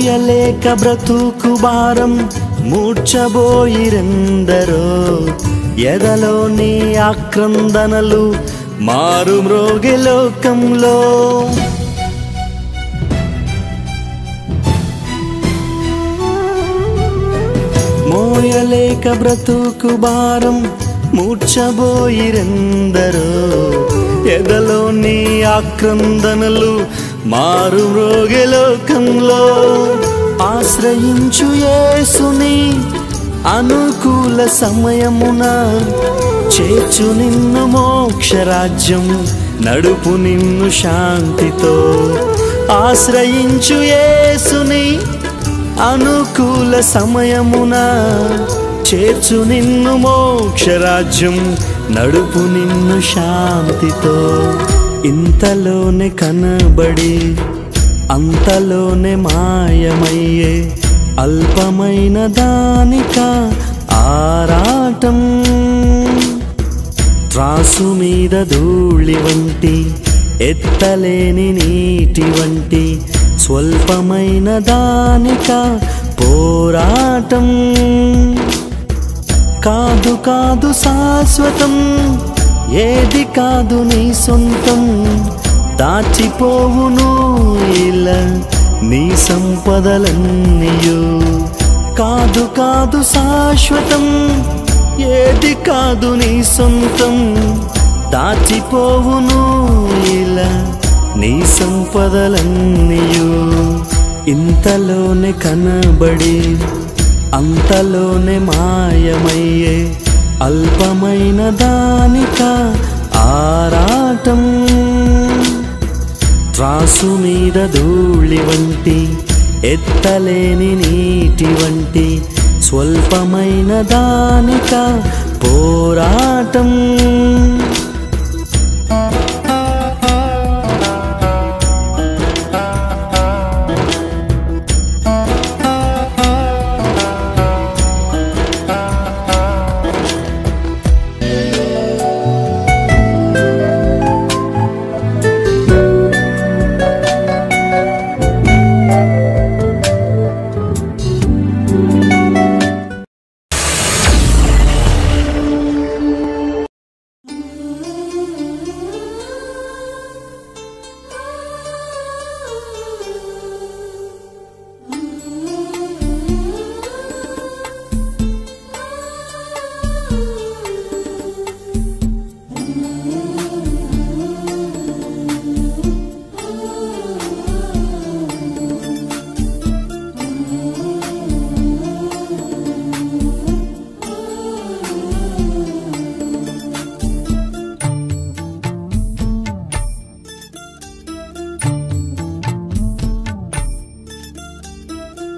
B: మోయలేక బ్రతుకు భారం మూర్ఛబోయిరెందరో ఎదలోని ఆక్రందనలు మారు మ్రోగే లోకంలో మోయలేక బ్రతుకు భారం మూర్ఛబోయిరెందరో ఎదలోని ఆక్రందనలు మారు మ్రోగే లోకంలో ఆశ్రయించు యేసుని అనుకూల సమయమున చేర్చు నిన్ను మోక్షరాజ్యం నడుపు నిన్ను శాంతితో ఆశ్రయించు యేసుని అనుకూల సమయమున చేర్చు నిన్ను మోక్షరాజ్యం నడుపు నిన్ను శాంతితో ఇంతలోనే కనబడి అంతలోనే మాయమయ్యే అల్పమైన దానిక ఆరాటం త్రాసు మీద ధూళి వంటి ఎత్తలేని నీటి వంటి స్వల్పమైన దానిక పోరాటం కాదు కాదు శాశ్వతం ఏది కాదు నీ సొంతం దాచిపోవును ఇలా నీ సంపదలన్నీయు కాదు కాదు శాశ్వతం ఏది కాదు నీ సొంతం దాచిపోవును ఇలా నీ సంపదలన్నీయు ఇంతలోనే కనబడి అంతలోనే మాయమయ్యే అల్పమైన దానిక ఆరాటం త్రాసు మీద ధూళి వంటి ఎత్తలేని నీటి వంటి స్వల్పమైన దానిక పోరాటం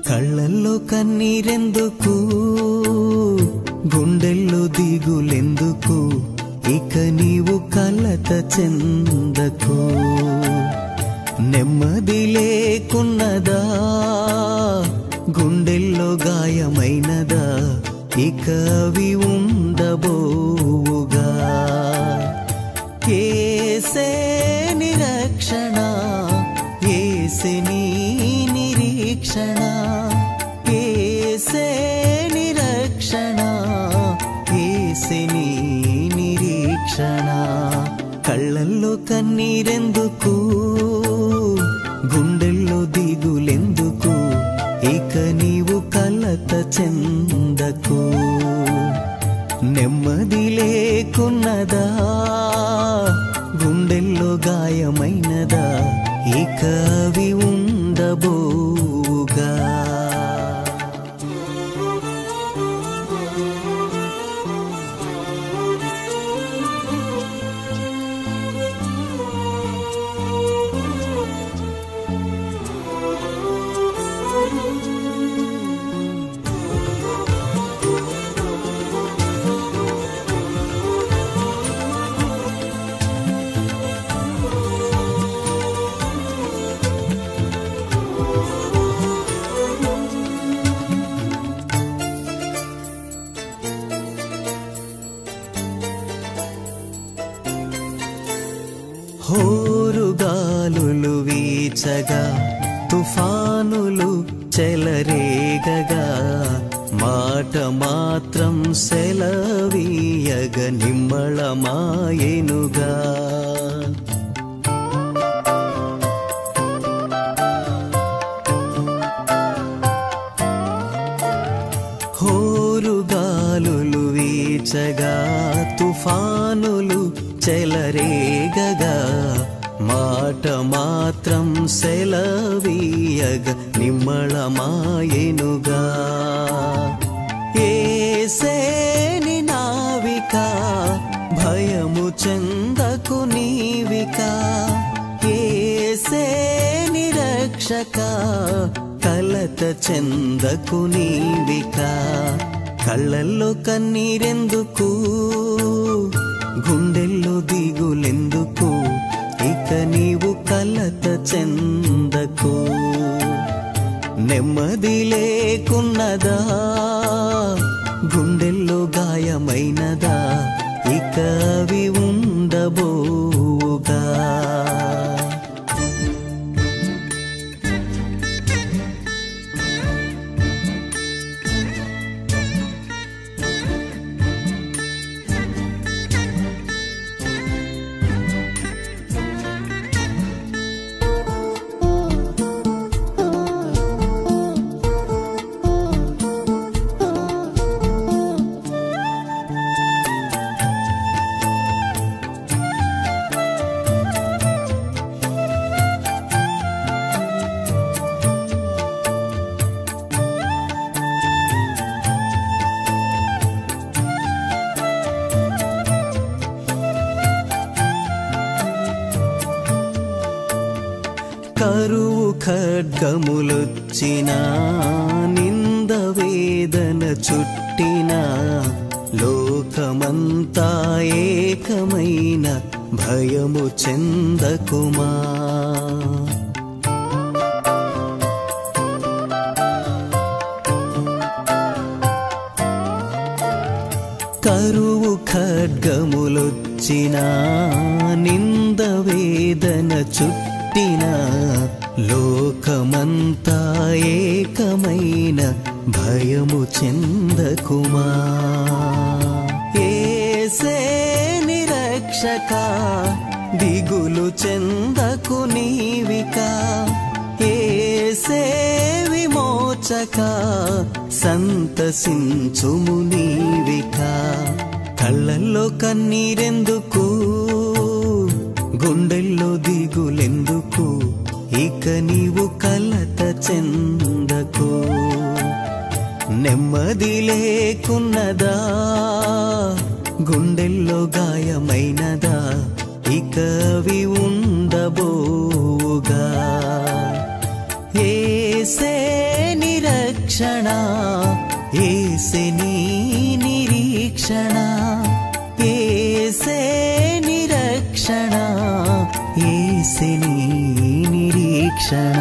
A: కళ్ళల్లో కన్నీరెందుకు గుండెల్లో దిగులెందుకు ఇక నీవు కలత చెందకు నెమ్మది లేకున్నదా గుండెల్లో గాయమైనదా ఇక అవి ఉండబోవుగా యేసే నిరక్షణ యేసే నీ నిరీక్షణ యేసే నిరక్షణ యేసే నీ నిరీక్షణ కళ్ళల్లో కన్నీరెందుకు గుండెల్లో దిగులెందుకు ఇక నీవు కలత చెందకు నెమ్మది లేకున్నదా గుండెల్లో గాయమైనదా ఇక అవి ఉండబోవుగా హోరుగాలులు వీచగా తుఫానులు చెలరేగగా మాట మాత్రం సెలవీయగ నిమ్మళమాయెనుగా హోరుగాలులు వీచగా తుఫానులు చెలరేగగా మాట మాత్రం సెలవీయగ నిమ్మళమాయెనుగా యేసేని నావిక భయము చెందకు నీవిక యేసేని రక్షక కలత చెందకు నీవిక కళ్ళల్లో కన్నీరెందుకు గుండెల్లో దిగులెందుకు ఇక నీవు కలత చెందకు నెమ్మది లేకున్నదా గుండెల్లో గాయమైనదా ఇక అవి ఉండబోగా కరువు ఖడ్గములొచ్చిన నింద వేదన చుట్టిన లోకమంతా ఏకమైన భయము చెందకుమా కరువు ఖడ్గములొచ్చిన నింద వేదన చుట్టిన లోకమంతా ఏకమైన భయము చెందకుమా యేసే నిరక్షక దిగులు చెందకు నీవిక యేసే విమోచక సంతసించుము నీవిక కళ్ళల్లో కన్నీరెందుకు గుండెల్లో దిగులెందుకు ఇక నీవు కలత చెందకు నెమ్మది లేకున్నదా గుండెల్లో గాయమైనదా ఇక అవి ఉండబోగా యేసే నిరక్షణ యేసే నీ నిరీక్షణ యేసే నిరక్షణ యేసే నీ నిరీక్షణ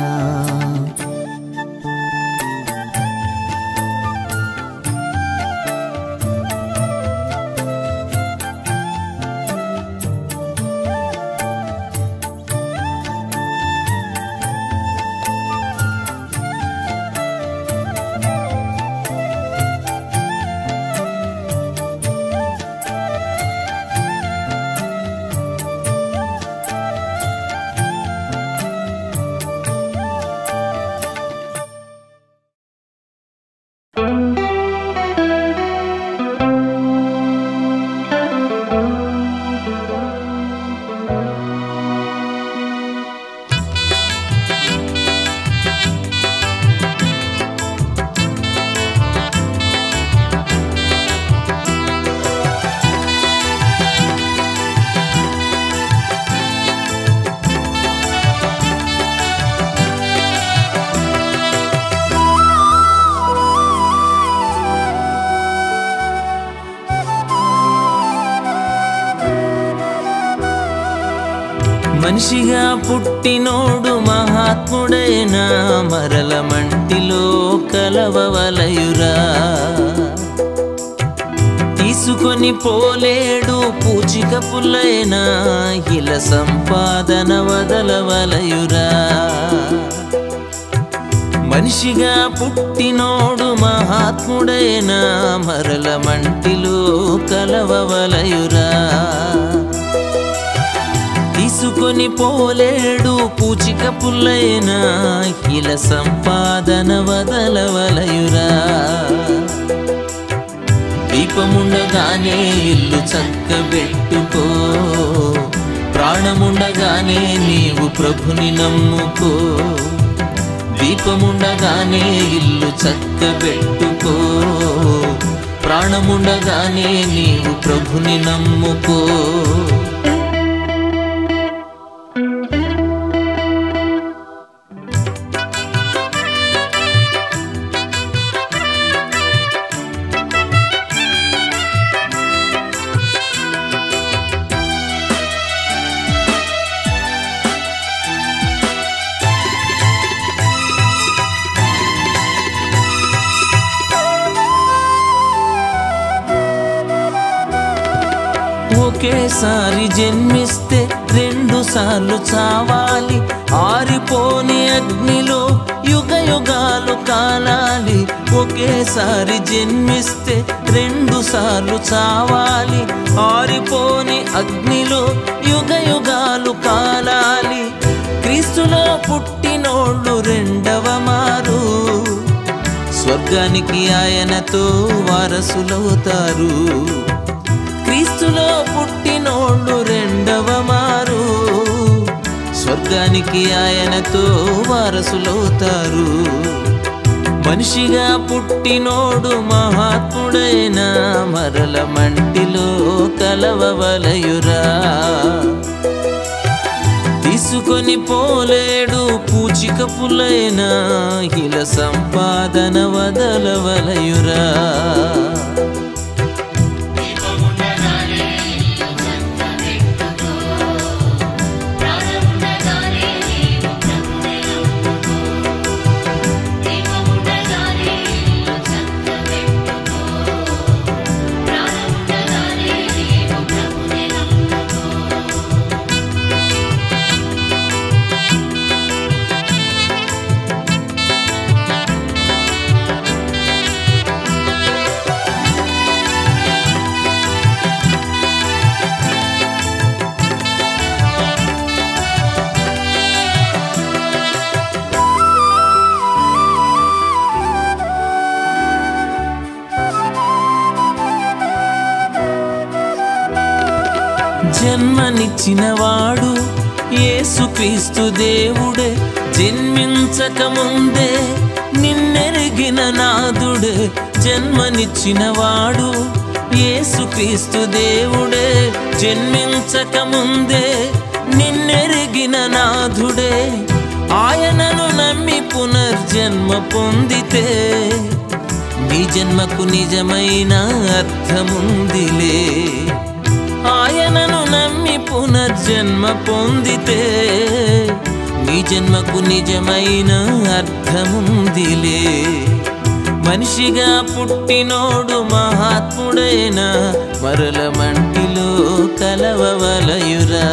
F: మనిషిగా పుట్టినోడు మహాత్ముడైనా మరల మంటిలో కలవవలయురా తీసుకొని పోలేడు పూచిక పుల్లైనా ఇల సంపాదన వదలవలయురా మనిషిగా పుట్టినోడు మహాత్ముడైనా మరల మంటిలో కలవవలయురా. తీసుకొని పోలేడు పూచిక పుల్లైనా ఇలా సంపాదన వదలవలయురా. దీపముండగానే ఇల్లు చక్కబెట్టుకో, ప్రాణముండగానే నీవు ప్రభుని నమ్ముకో. దీపముండగానే ఇల్లు చక్కబెట్టుకో, ప్రాణముండగానే నీవు ప్రభుని నమ్ముకో. ఒకేసారి జన్మిస్తే 2 సార్లు చావాలి. ఆరిపోని అగ్నిలో యుగ యుగాలు కాలాలి. ఒకేసారి జన్మిస్తే 2 సార్లు చావాలి. ఆరిపోని అగ్నిలో యుగ యుగాలు కాలాలి. క్రీస్తులో పుట్టినోళ్ళు 2వ మారు స్వర్గానికి ఆయనతో వారసులవుతారు. క్రీస్తులో పుట్టినోళ్ళు 2వ మారు స్వర్గానికి ఆయనతో వారసులవుతారు. మనిషిగా పుట్టినోడు మహాత్ముడైనా మరల మంటిలో కలవవలయురా. తీసుకొని పోలేడు పూచిక పుల్లైనా ఇలా సంపాదన వదలవలయురా. జన్మనిచ్చినవాడు యేసుక్రీస్తు దేవుడే. జన్మించక ముందే నిన్నెరిగిన నాదుడే. జన్మనిచ్చినవాడు యేసుక్రీస్తు దేవుడే. జన్మించక ముందే నిన్నెరిగిన నాదుడే. ఆయనను నమ్మి పునర్జన్మ పొందితే నీ జన్మకు నిజమైన అర్థముందిలే. ఆయనను నమ్మి పునర్జన్మ పొందితే నీ జన్మకు నిజమైన అర్థముందిలే. మనిషిగా పుట్టినోడు మహాత్ముడైనా మరల మంటిలో కలవవలయురా.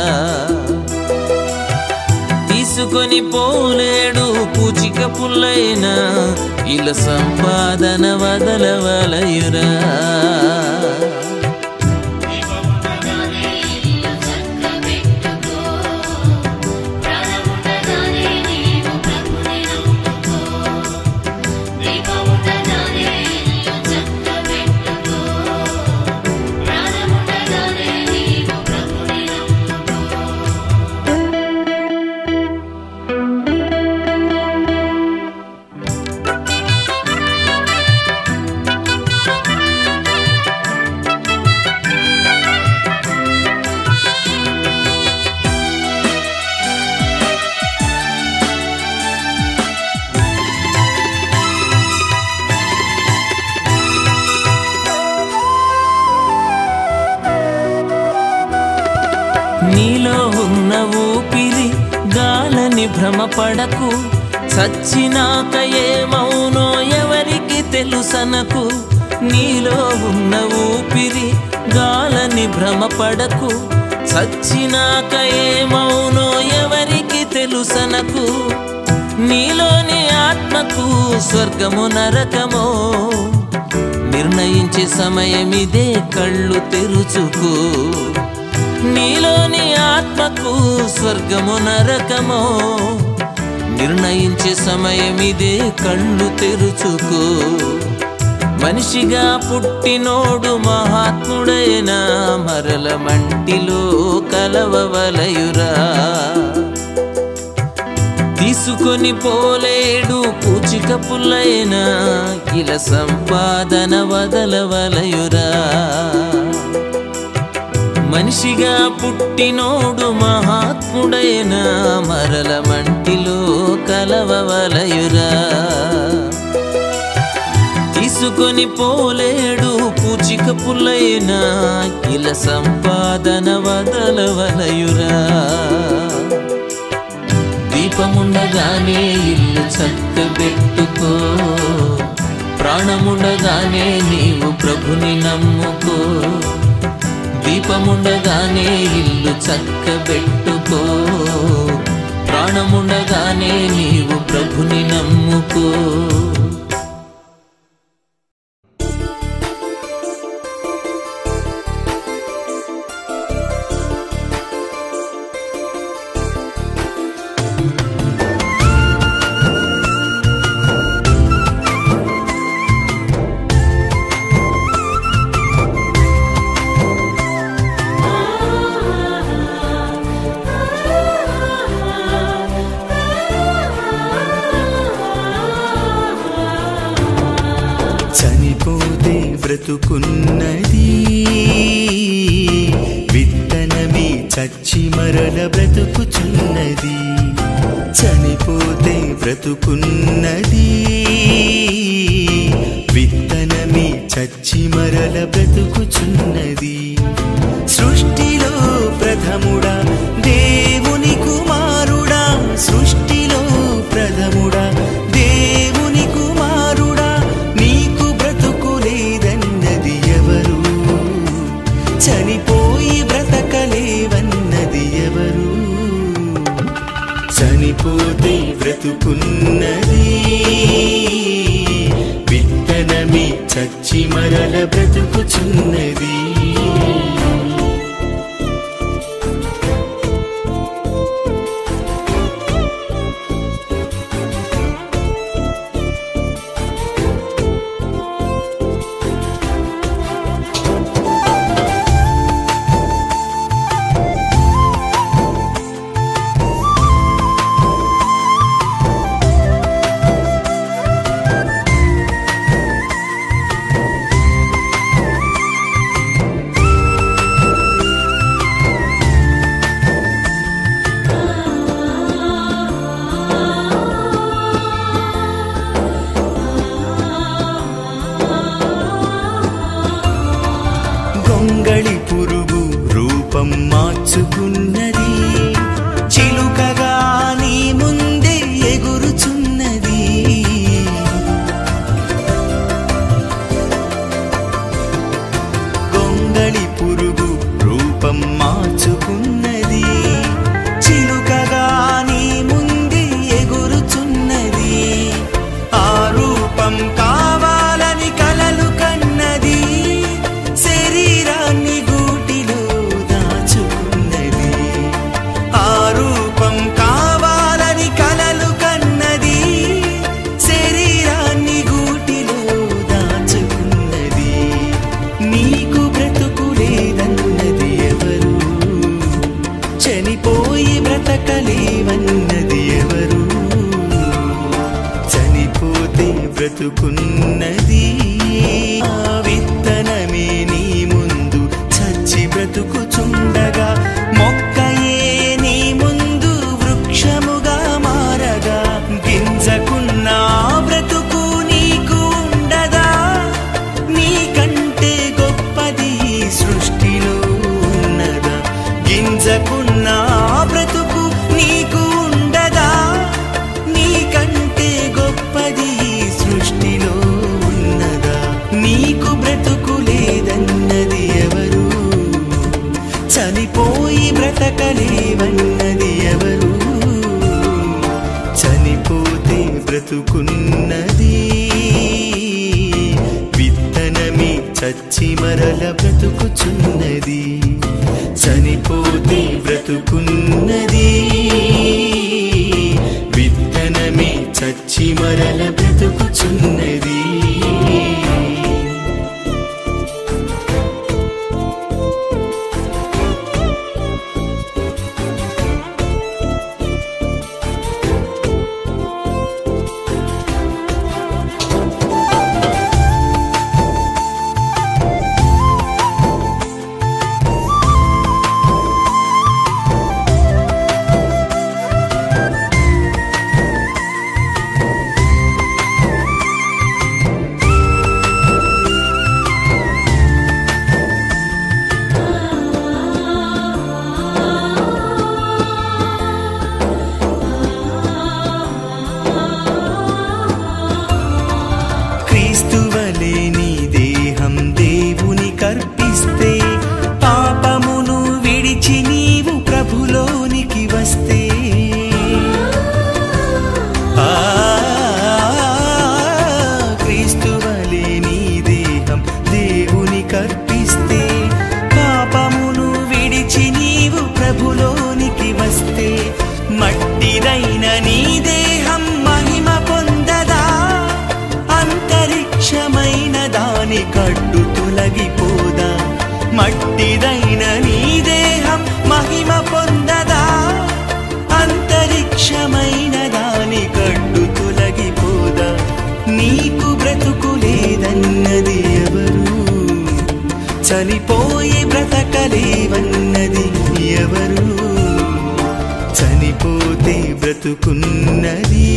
F: తీసుకొని పోలేడు పూచిక పుల్లైనా ఇలా సంపాదన వదలవలయురా. నీలో ఉన్న ఊపిరి గాలని భ్రమపడకు. చచ్చినాక ఏమౌనో ఎవరికి తెలుసనకు. నీలో ఉన్న ఊపిరి గాలని భ్రమపడకు. చచ్చినాక ఏమౌనో ఎవరికి తెలుసనకు. నీలోని ఆత్మకు స్వర్గము నరకమో నిర్ణయించే సమయమిదే, కళ్ళు తెరుచుకో. నీలోని ఆత్మకు స్వర్గము నరకమో నిర్ణయించే సమయమిదే, కళ్ళు తెరుచుకో. మనిషిగా పుట్టినోడు మహాత్ముడైనా మరల మంటిలో కలవవలయురా. తీసుకొని పోలేడు పూచిక పుల్లైనా ఇలా సంపాదన వదలవలయురా. మనిషిగా పుట్టినోడు మహాత్ముడైనా మరల మంటిలో కలవవలయురా. తీసుకొని పోలేడు పూచిక పుల్లైనా ఇలా సంపాదన వదలవలయురా. దీపముండగానే ఇల్లు చక్కబెట్టుకో, ప్రాణముండగానే నీవు ప్రభుని నమ్ముకో. దీపముండగానే ఇల్లు చక్కబెట్టుకో, ప్రాణముండగానే నీవు ప్రభుని నమ్ముకో.
A: చనిపోతే బ్రతుకున్నది, విత్తనమే చచ్చి మరల బ్రతుకుచున్నది. చనిపోతే బ్రతుకున్నది, విత్తనమే చచ్చి మరల బ్రతుకుచున్నది. సృష్టిలో ప్రథముడా దేవుని కుమారుడా, సృష్టిలో ప్రథముడా దేవుని కుమారుడా, నీకు బ్రతుకు లేదన్నది ఎవరు? చనిపోయి బ్రతకలేవన్నది ఎవరు? చనిపోతే బ్రతుకున్నది, విత్తనమే చచ్చి మరల బ్రతుకుచున్నది. గొంగళి పురుగు రూపం మార్చుకున్నది, చిలుకగా నీ ముందే ఎగురుచున్నది. గొంగళి పురుగు రూపం మార్చుకున్నది, చిలుకగా నీ ముందే ఎగురుచున్నది. ఆ రూపం కావాలని కలలు కన్నది, శరీరాన్ని గూటిలో దాచుకున్నది. ఆ రూపం కావాలని కలలు కన్నది, శరీరాన్ని గూటిలో దాచుకున్నది. నీకు బ్రతుకు లేదన్నది ఎవరు? చనిపోయి బ్రతకలేవన్నది ఎవరు? చనిపోతే బ్రతుకున్నది, ఆ విత్తనమే నీ ముందు చచ్చి బ్రతుకుచుండగా, మొక్కయే నీ ముందు వృక్షముగా మారగా, గింజకున్న బ్రతుకు నీకు ఉండదా? నీకంటే గొప్పది సృష్టిలో ఉన్నదా? గింజకున్న బ్రతుకు నీకు ఉండదా? నీకంటే గొప్పది సృష్టిలో ఉన్నదా? నీకు బ్రతుకు లేదన్నది ఎవరు? చనిపోయి బ్రతకలేవన్నది ఎవరు? చనిపోయి బ్రతుకున్నది, విత్తనమే చచ్చి మరల బ్రతుకుచున్నది. చనిపోతే బ్రతుకున్నది, విత్తనమే చచ్చి మరల బ్రతుకుచున్నది. క్రీస్తువలే నీ దేహం దేవుని కర్పిస్తే, పాపమును విడిచి నీవు ప్రభులోనికి వస్తే, క్రీస్తువలే నీ దేహం దేవుని కర్పిస్తే, పాపమును విడిచి నీవు ప్రభులోనికి వస్తే, మట్టిదైన నీ దేహం మహిమ పొందదా, అంతరిక్షమైన దాని కట్టు తొలగిపోదా. మట్టిదైన నీ దేహం మహిమ పొందదా, అంతరిక్షమైన దాని కట్టు తొలగిపోదా. నీకు బ్రతుకు లేదన్నది ఎవరు, చనిపోయి బ్రతకలేవన్నది ఎవరు. చనిపోతే బ్రతుకున్నది,